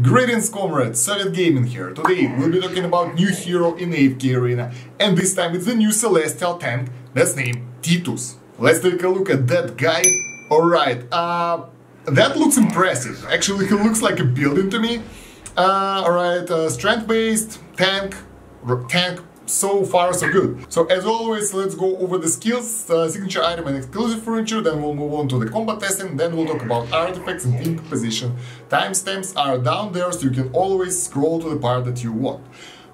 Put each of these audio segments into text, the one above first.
Greetings comrades, Soviet Gaming here. Today we'll be talking about new hero in AFK Arena, and this time it's the new celestial tank that's named Titus. Let's take a look at that guy. Alright, that looks impressive. Actually, he looks like a building to me. Alright, strength-based tank, so far so good. So as always, let's go over the skills, signature item and exclusive furniture, then we'll move on to the combat testing, then we'll talk about artifacts and team composition. Timestamps are down there, so you can always scroll to the part that you want.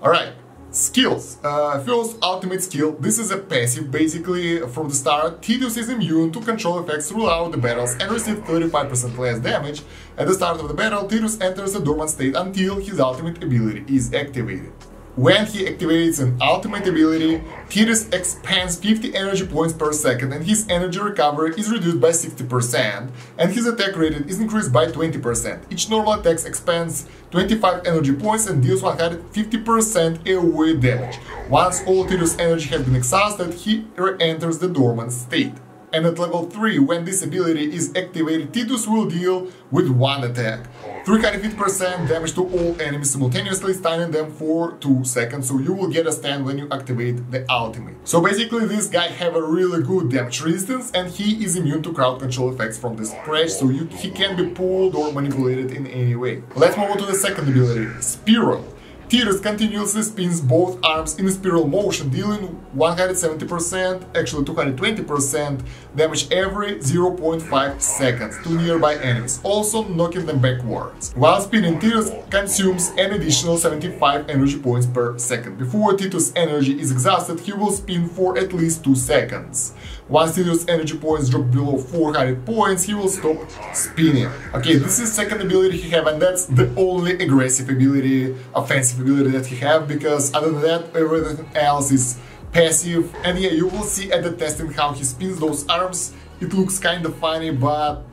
Alright, skills. First, ultimate skill. This is a passive, basically from the start. Titus is immune to control effects throughout the battles and receives 35% less damage. At the start of the battle, Titus enters a dormant state until his ultimate ability is activated. When he activates an ultimate ability, Titus expands 50 energy points per second and his energy recovery is reduced by 60% and his attack rating is increased by 20%. Each normal attack expands 25 energy points and deals 150% AoE damage. Once all Titus' energy has been exhausted, he re-enters the dormant state. And at level 3, when this ability is activated, Titus will deal with one attack. 350% damage to all enemies simultaneously, stunning them for 2 seconds, so you will get a stun when you activate the ultimate. So basically this guy have a really good damage resistance and he is immune to crowd control effects from the scratch, so he can be pulled or manipulated in any way. Let's move on to the second ability, Spiral. Titus continuously spins both arms in a spiral motion, dealing 170%, actually 220% damage every 0.5 seconds to nearby enemies, also knocking them backwards. While spinning, Titus consumes an additional 75 energy points per second. Before Titus' energy is exhausted, he will spin for at least 2 seconds. Once Titus' energy points drop below 400 points, he will stop spinning. Okay, this is second ability he have, and that's the only aggressive ability, offensive ability that he have, because other than that, everything else is passive. And yeah, you will see at the testing how he spins those arms. It looks kind of funny, but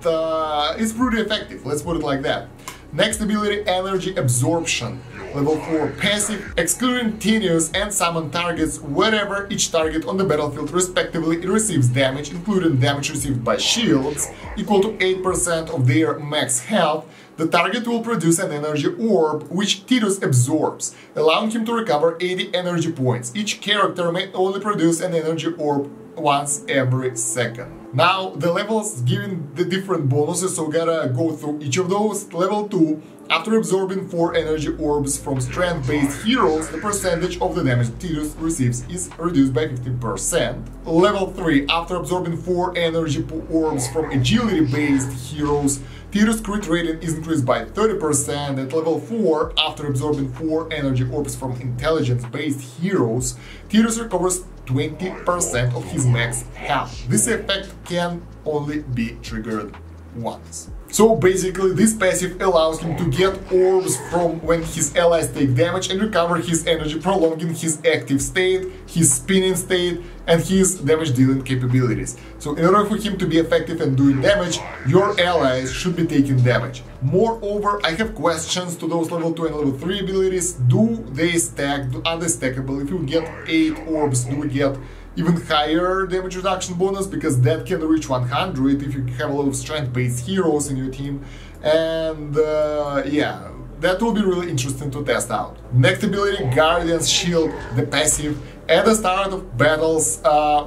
it's pretty effective, let's put it like that. Next ability, Energy Absorption. Level 4, passive, excluding Titus and summon targets wherever each target on the battlefield respectively receives damage, including damage received by shields, equal to 8% of their max health. The target will produce an energy orb, which Titus absorbs, allowing him to recover 80 energy points. Each character may only produce an energy orb once every second. Now, the levels giving the different bonuses, so we gotta go through each of those. Level 2, after absorbing 4 energy orbs from strength-based heroes, the percentage of the damage Titus receives is reduced by 15%. Level 3, after absorbing 4 energy orbs from agility-based heroes, Titus' crit rating is increased by 30%. At level 4, after absorbing 4 energy orbs from intelligence-based heroes, Titus recovers 20% of his max health. This effect can only be triggered once. So basically this passive allows him to get orbs from when his allies take damage and recover his energy, prolonging his active state, his spinning state, and his damage dealing capabilities. So in order for him to be effective and doing damage, your allies should be taking damage. Moreover, I have questions to those level 2 and level 3 abilities. Do they stack? Are they stackable? If you get 8 orbs, do we get even higher damage reduction bonus, because that can reach 100 if you have a lot of strength-based heroes in your team, and yeah, that will be really interesting to test out. Next ability, Guardian's Shield, the passive. At the start of battles,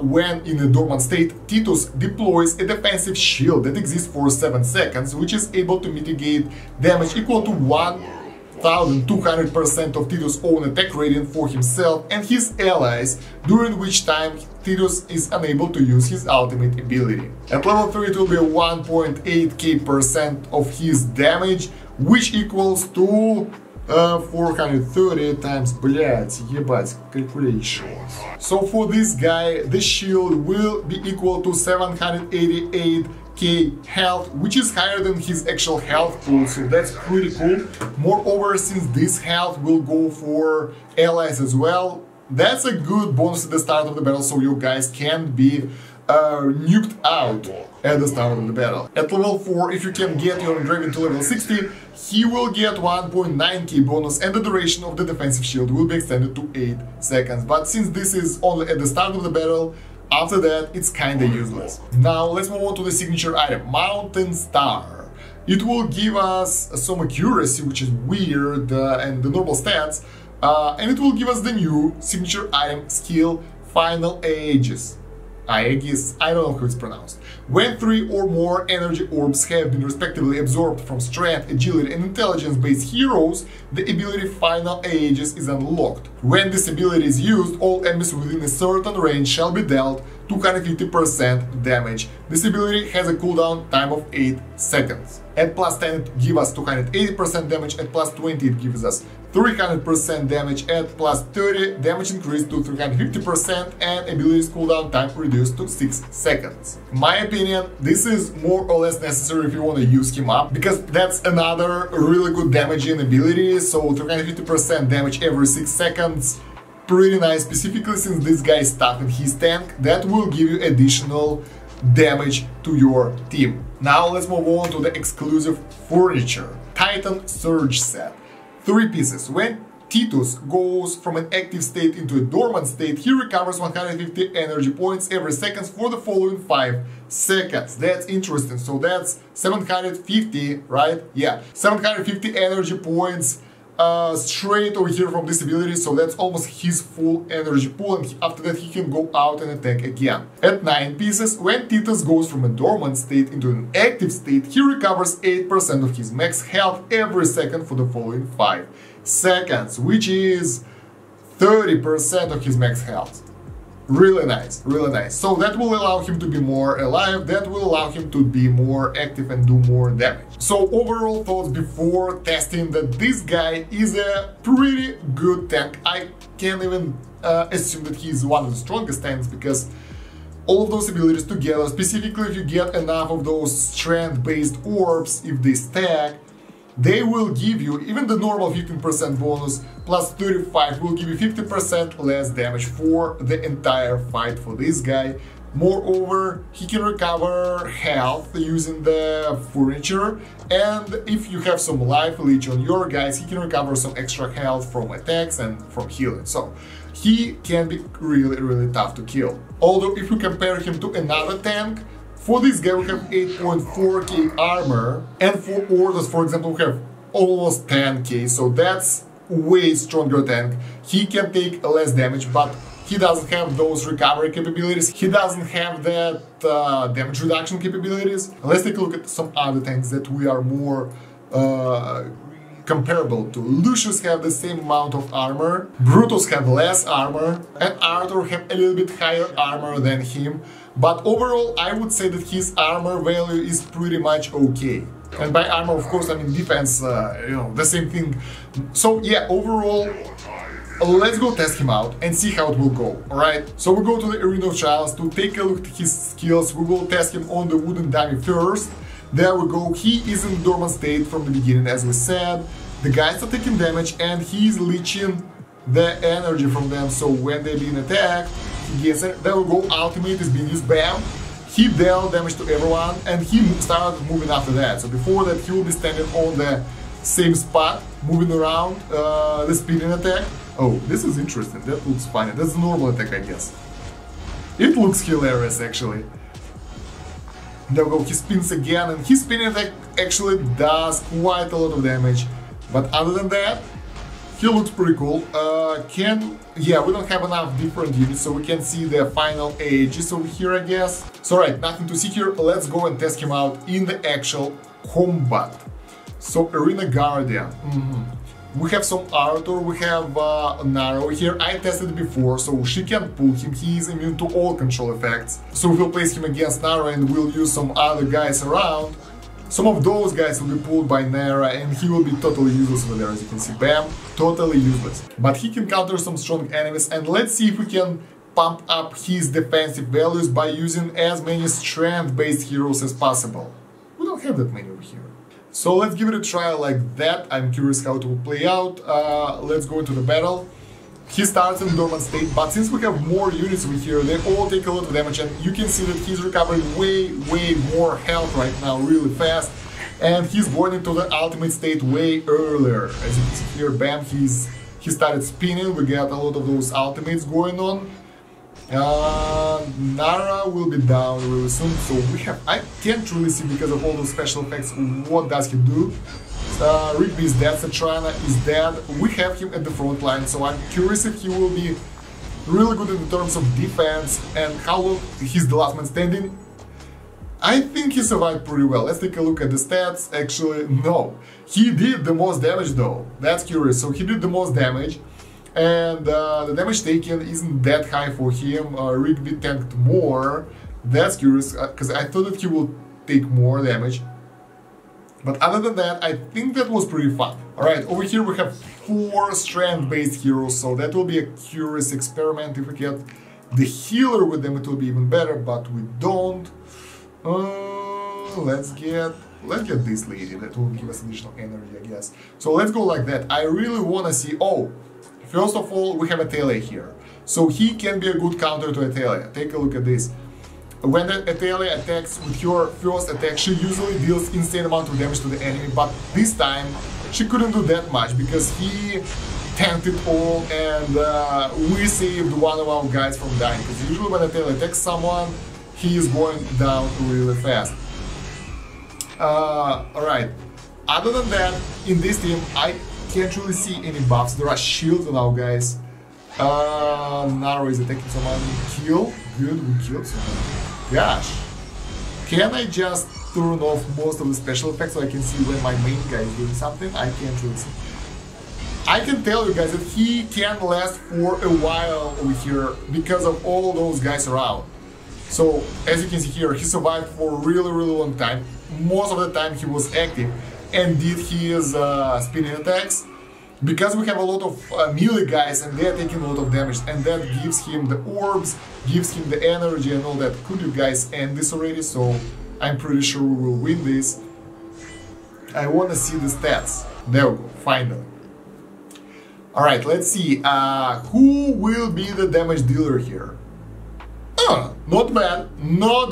when in a dormant state, Titus deploys a defensive shield that exists for 7 seconds, which is able to mitigate damage equal to 1,200% of Titus' own attack rating for himself and his allies, during which time Titus is unable to use his ultimate ability. At level 3 it will be 1.8k% of his damage, which equals to 430 times, блять, ебать, calculations. So for this guy, the shield will be equal to 788k health, which is higher than his actual health pool, so that's pretty cool. Moreover, since this health will go for allies as well, that's a good bonus at the start of the battle, so you guys can be nuked out at the start of the battle. At level 4, if you can get your Draven to level 60, he will get 1.9k bonus and the duration of the defensive shield will be extended to 8 seconds. But since this is only at the start of the battle, after that it's kinda useless. Now let's move on to the signature item, Mountain Star. It will give us some accuracy, which is weird, and the normal stats, and it will give us the new signature item skill, Final Aegis. Aegis, I don't know how it's pronounced. When 3 or more energy orbs have been respectively absorbed from strength, agility and intelligence-based heroes, the ability Final Aegis is unlocked. When this ability is used, all enemies within a certain range shall be dealt 250% damage. This ability has a cooldown time of 8 seconds. At plus 10 it gives us 280% damage, at plus 20 it gives us 300% damage, at plus 30 damage increased to 350% and ability's cooldown time reduced to 6 seconds. In my opinion, this is more or less necessary if you want to use him up, because that's another really good damaging ability, so 350% damage every 6 seconds. Pretty nice, specifically since this guy is tough in his tank, that will give you additional damage to your team. Now let's move on to the exclusive furniture. Titan Surge set. 3 pieces. When Titus goes from an active state into a dormant state, he recovers 150 energy points every second for the following 5 seconds. That's interesting. So that's 750, right? Yeah, 750 energy points straight over here from this ability, so that's almost his full energy pool, and after that he can go out and attack again. At 9 pieces, when Titus goes from a dormant state into an active state, he recovers 8% of his max health every second for the following 5 seconds, which is 30% of his max health. Really nice, really nice. So that will allow him to be more alive, that will allow him to be more active and do more damage. So overall thoughts before testing, that this guy is a pretty good tank. I can't even assume that he's one of the strongest tanks, because all of those abilities together, specifically if you get enough of those strength-based orbs, if they stack, they will give you, even the normal 15% bonus plus 35 will give you 50% less damage for the entire fight for this guy. Moreover, he can recover health using the furniture, and if you have some life leech on your guys, he can recover some extra health from attacks and from healing. So he can be really tough to kill. Although if you compare him to another tank, for this guy we have 8.4k armor, and for Ordos, for example, we have almost 10k, so that's way stronger tank. He can take less damage, but he doesn't have those recovery capabilities, he doesn't have that damage reduction capabilities. Let's take a look at some other tanks that we are more comparable to. Lucius have the same amount of armor, Brutus have less armor, and Arthur have a little bit higher armor than him. But overall, I would say that his armor value is pretty much okay. And by armor, of course, I mean defense, you know, the same thing. So yeah, overall, let's go test him out and see how it will go, alright? So we go to the Arena of Trials to take a look at his skills. We will test him on the wooden dummy first. There we go, he is in dormant state from the beginning, as we said. The guys are taking damage and he's leeching the energy from them, so when they're being attacked, he gets it. There we go, ultimate is being used, bam! He dealt damage to everyone and he started moving after that. So before that he will be standing on the same spot, moving around, the spinning attack. Oh, this is interesting, that looks funny. That's a normal attack, I guess. It looks hilarious, actually. There we go, he spins again, and his spinning attack actually does quite a lot of damage. But other than that, he looks pretty cool. Yeah, we don't have enough different units, so we can see the Final Aegis over here, I guess. So right, nothing to see here. Let's go and test him out in the actual combat. So Arena Guardian. We have some Arthur, we have Nara here. I tested it before, so she can pull him. He is immune to all control effects. So we'll place him against Nara and we'll use some other guys around. Some of those guys will be pulled by Nara and he will be totally useless over there, as you can see. Bam, totally useless. But he can counter some strong enemies, and let's see if we can pump up his defensive values by using as many strength-based heroes as possible. We don't have that many over here. So let's give it a try like that. I'm curious how it will play out. Let's go into the battle. He starts in dormant state, but since we have more units over here, they all take a lot of damage, and you can see that he's recovering way more health right now, really fast, and he's going into the ultimate state way earlier. As you can see here, bam, he started spinning. We got a lot of those ultimates going on, Nara will be down really soon, so we have... I can't really see because of all those special effects what does he do. Rigby is dead, Satrana is dead, we have him at the front line, so I'm curious if he will be really good in terms of defense and how long he's the last man standing. I think he survived pretty well. Let's take a look at the stats. Actually, no. He did the most damage though. That's curious. So he did the most damage. And the damage taken isn't that high for him. Rigby tanked more. That's curious, because I thought that he will take more damage. But other than that, I think that was pretty fun. Alright, over here we have 4 strength-based heroes, so that will be a curious experiment. If we get the healer with them, it will be even better, but we don't. Let's get this lady. That will give us additional energy, I guess. So let's go like that. I really want to see... Oh! First of all, we have Atelier here. So he can be a good counter to Atelier. Take a look at this. When Atelier attacks with her first attack, she usually deals insane amount of damage to the enemy, but this time she couldn't do that much because he tanked it all and we saved one of our guys from dying. Because usually when Atelier attacks someone, he is going down really fast. Alright, other than that, in this team, I can't really see any buffs. There are shields on our guys. Naro is attacking someone. Kill. Good, we killed someone. Gosh. Can I just turn off most of the special effects so I can see when my main guy is doing something? I can't really see. I can tell you guys that he can last for a while over here because of all those guys around. So, as you can see here, he survived for a really long time. Most of the time he was active and did his spinning attacks. Because we have a lot of melee guys and they're taking a lot of damage, and that gives him the orbs, gives him the energy and all that. Could you guys end this already? So I'm pretty sure we will win this. I want to see the stats. There we go, finally. Alright, let's see. Who will be the damage dealer here? Not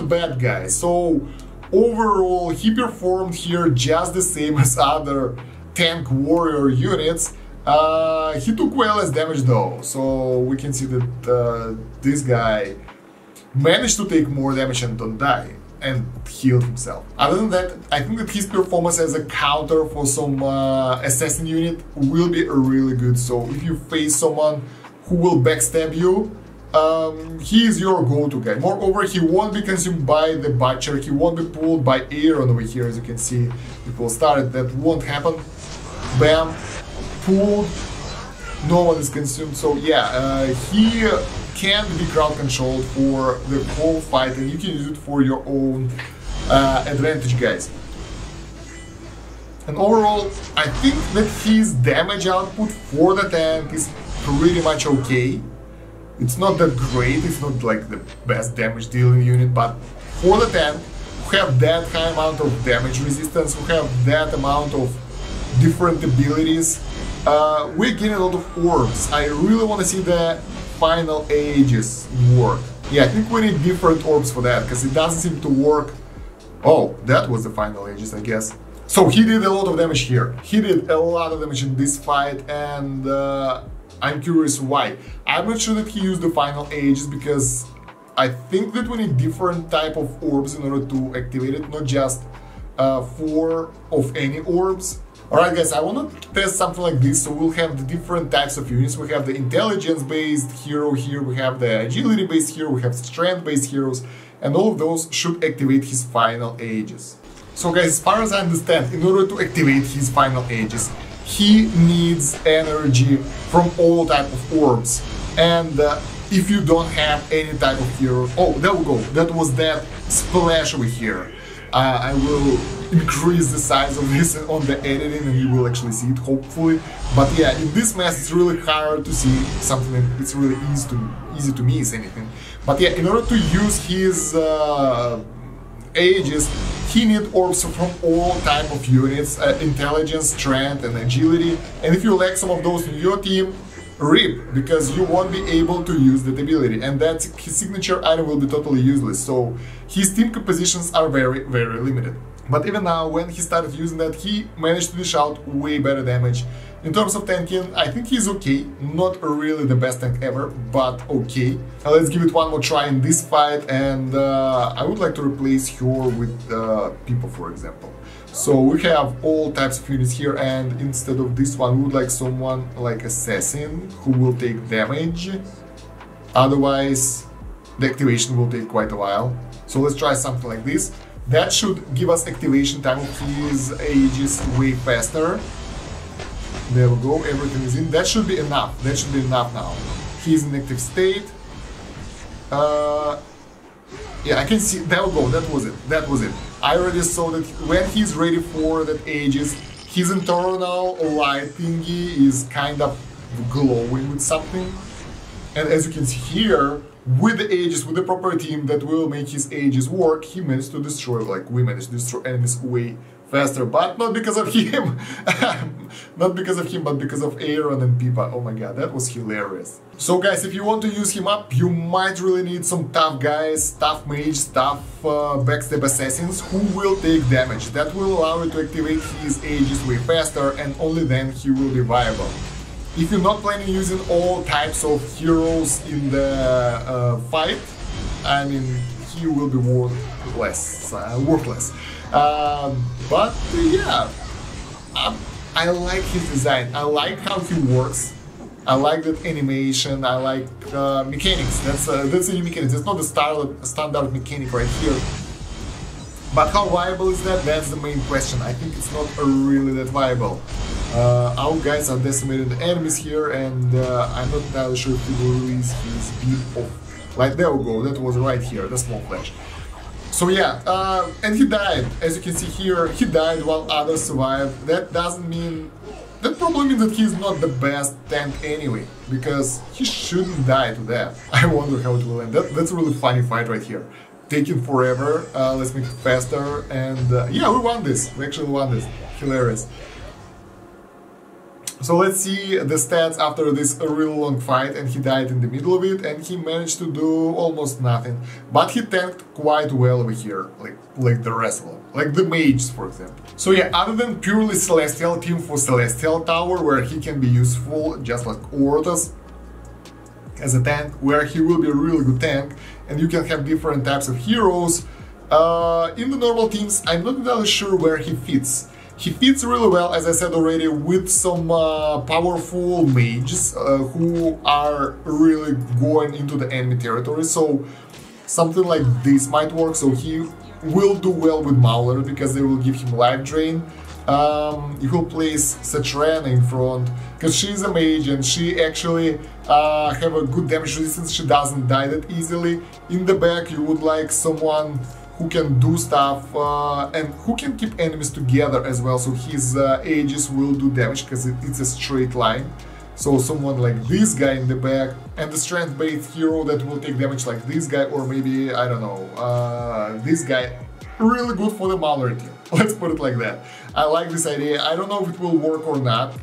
bad guys. So overall he performed here just the same as other tank warrior units. He took way less damage though, so we can see that this guy managed to take more damage and don't die and healed himself. Other than that, I think that his performance as a counter for some assassin unit will be really good. So if you face someone who will backstab you, he is your go-to guy. Moreover, he won't be consumed by the butcher, he won't be pulled by Aaron over here, as you can see. People started, that won't happen. Bam, pulled, no one is consumed. So yeah, he can be crowd controlled for the whole fight and you can use it for your own advantage, guys. And overall, I think that his damage output for the tank is pretty much okay. It's not that great, it's not like the best damage dealing unit, but for the tank, who have that high amount of damage resistance, who have that amount of different abilities, we're getting a lot of orbs. I really want to see the final ages work. Yeah, I think we need different orbs for that, because it doesn't seem to work. Oh, that was the final ages, I guess. So he did a lot of damage here. He did a lot of damage in this fight, and I'm curious why. I'm not sure that he used the final ages, because I think that we need different type of orbs in order to activate it, not just 4 of any orbs. Alright guys, I want to test something like this, so we'll have the different types of units. We have the intelligence-based hero here, we have the agility-based hero, we have strength-based heroes, and all of those should activate his final ages. So guys, as far as I understand, in order to activate his final ages, he needs energy from all type of orbs. And if you don't have any type of hero... Oh, there we go, that was that splash over here. I will increase the size of this on the editing and you will actually see it, hopefully. But yeah, in this mess it's really hard to see something that it's really easy to miss anything. But yeah, in order to use his ages, he needs orbs from all type of units, intelligence, strength and agility. And if you lack some of those in your team, RIP, because you won't be able to use that ability, and that his signature item will be totally useless, so his team compositions are very limited. But even now, when he started using that, he managed to dish out way better damage, In terms of tanking, I think he's okay. Not really the best tank ever, but okay. Let's give it one more try in this fight, and I would like to replace her with people, for example. So we have all types of units here, and instead of this one, we would like someone like Assassin who will take damage. Otherwise, the activation will take quite a while. So let's try something like this. That should give us activation time of his Aegis way faster. There we go, everything is in. That should be enough. That should be enough now. He's in active state. Yeah, I can see. There we go. That was it. That was it. I already saw that when he's ready for that Aegis, his internal light thingy is kind of glowing with something. And as you can see here, with the Aegis, with the proper team that will make his Aegis work, he managed to destroy, like we managed to destroy enemies way faster, but not because of him. Not because of him, but because of Aaron and Pipa. Oh my god, that was hilarious. So guys, if you want to use him up, you might really need some tough guys, tough mages, tough backstab assassins who will take damage. That will allow you to activate his Aegis way faster, and only then he will be viable. If you're not planning using all types of heroes in the fight, I mean, he will be worthless. But yeah, I like his design. I like how he works. I like that animation. I like mechanics. That's a new mechanics. It's not the standard mechanic right here. But how viable is that? That's the main question. I think it's not really that viable. Our guys are decimating the enemies here, and I'm not entirely sure if he will release his beam of... Like, there we go, that was right here, the small flash. So yeah, and he died. As you can see here, he died while others survived. That doesn't mean... That probably means that he's not the best tank anyway, because he shouldn't die to that. I wonder how it will end. That's a really funny fight right here. Taking forever, let's make it faster, and yeah, we won this. We actually won this. Hilarious. So let's see the stats after this really long fight, and he died in the middle of it, and he managed to do almost nothing. But he tanked quite well over here, like the rest of them, like the mages, for example. So yeah, other than purely Celestial team for Celestial Tower, where he can be useful, just like Ortus, as a tank, where he will be a really good tank, and you can have different types of heroes. In the normal teams, I'm not entirely sure where he fits. He fits really well, as I said already, with some powerful mages who are really going into the enemy territory, so something like this might work. So he will do well with Mauler, because they will give him life drain. He will place Satrana in front, because she's a mage and she actually have a good damage resistance. She doesn't die that easily. In the back you would like someone who can do stuff and who can keep enemies together as well, so his Aegis will do damage because it's a straight line. So someone like this guy in the back, and the strength-based hero that will take damage like this guy, or maybe, I don't know, this guy. Really good for the Mauler team, let's put it like that. I like this idea. I don't know if it will work or not,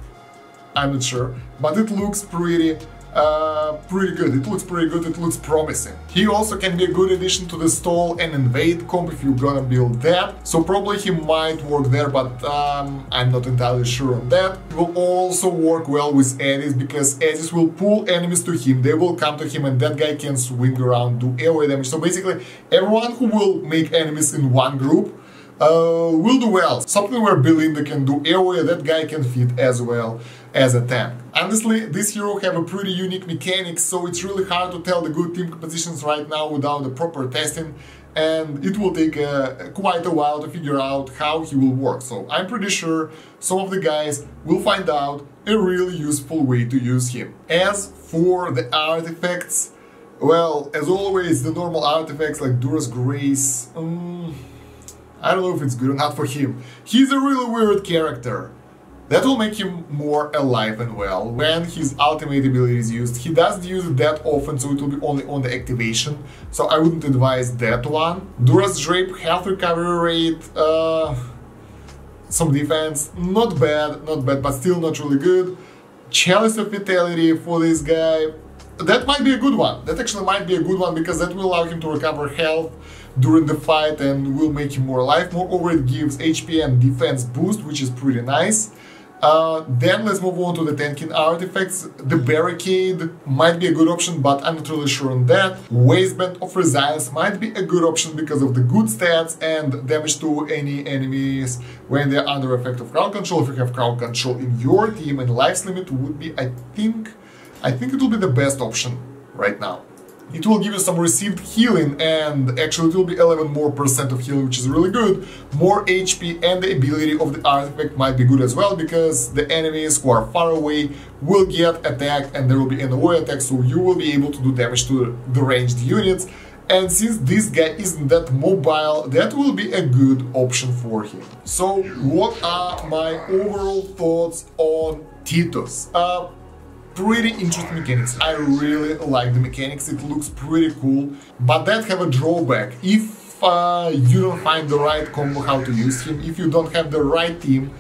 I'm not sure, but it looks pretty good. It looks pretty good, it looks promising. He also can be a good addition to the stall and invade comp if you're gonna build that, so probably he might work there, but I'm not entirely sure on that. He will also work well with Addis, because Addis will pull enemies to him, they will come to him, and that guy can swing around, do AoE damage. So basically, everyone who will make enemies in one group will do well. Something where Belinda can do AoE, that guy can fit as well as a tank. Honestly, this hero have a pretty unique mechanics, so it's really hard to tell the good team compositions right now without the proper testing, and it will take quite a while to figure out how he will work. So I'm pretty sure some of the guys will find out a really useful way to use him. As for the artifacts, well, as always, the normal artifacts like Dura's Grace, I don't know if it's good or not for him. He's a really weird character. That will make him more alive and well when his ultimate ability is used. He doesn't use it that often, so it will be only on the activation, so I wouldn't advise that one. Dura's Drape, health recovery rate, some defense, not bad, but still not really good. Chalice of Vitality for this guy, that might be a good one. That actually might be a good one, because that will allow him to recover health during the fight and will make him more alive. Moreover, it gives HP and defense boost, which is pretty nice. Then let's move on to the tanking artifacts. The barricade might be a good option, but I'm not really sure on that. Waistband of resilience might be a good option because of the good stats and damage to any enemies when they're under effect of crowd control. If you have crowd control in your team, and life limit would be, I think it will be the best option right now. It will give you some received healing, and actually it will be 11% more of healing, which is really good. More HP, and the ability of the artifact might be good as well, because the enemies who are far away will get attacked and there will be an away attack, so you will be able to do damage to the ranged units. And since this guy isn't that mobile, that will be a good option for him. So what are my overall thoughts on Titus? Pretty interesting mechanics. I really like the mechanics, it looks pretty cool, but that have a drawback. If you don't find the right combo how to use him, if you don't have the right team,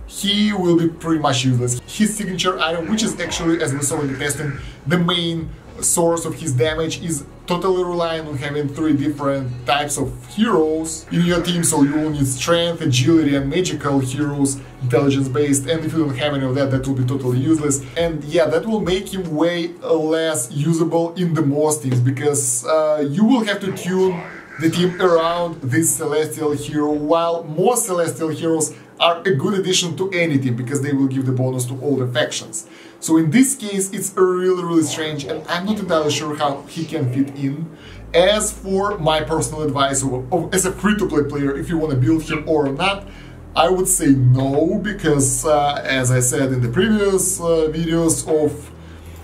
he will be pretty much useless. His signature item, which is actually, as we saw in the testing, the main source of his damage, is totally reliant on having 3 different types of heroes in your team, so you will need strength, agility and magical heroes, intelligence based, and if you don't have any of that, that will be totally useless. And yeah, that will make him way less usable in the most teams, because you will have to tune the team around this celestial hero, while most celestial heroes are a good addition to any team, because they will give the bonus to all the factions. So in this case, it's really strange, and I'm not entirely sure how he can fit in. As for my personal advice, as a free-to-play player, if you want to build him or not, I would say no, because as I said in the previous videos of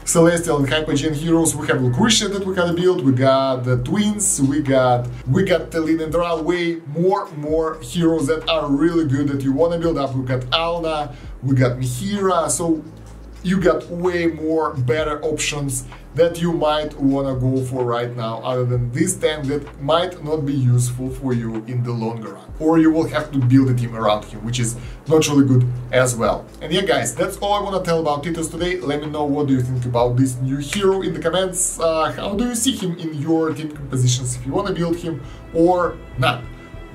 Celestial and Hypogean heroes, we have Lucretia that we gotta build, we got the twins, we got Telin, and there are way more heroes that are really good that you wanna build up. We got Alna, we got Mihira, so you got way more better options that you might wanna go for right now, other than this tank that might not be useful for you in the longer run. Or you will have to build a team around him, which is not really good as well. And yeah guys, that's all I wanna tell about Titus today. Let me know what do you think about this new hero in the comments. How do you see him in your team compositions, if you wanna build him or not?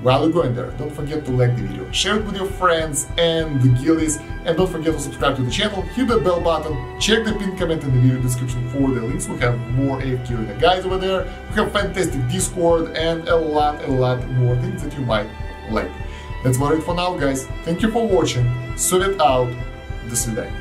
While you're going there, don't forget to like the video, share it with your friends and the guildies, and don't forget to subscribe to the channel, hit the bell button, check the pinned comment in the video description for the links. We have more AFK Arena guys over there, we have fantastic Discord, and a lot more things that you might like. That's about it for now guys, thank you for watching, Soviet out, до свидания.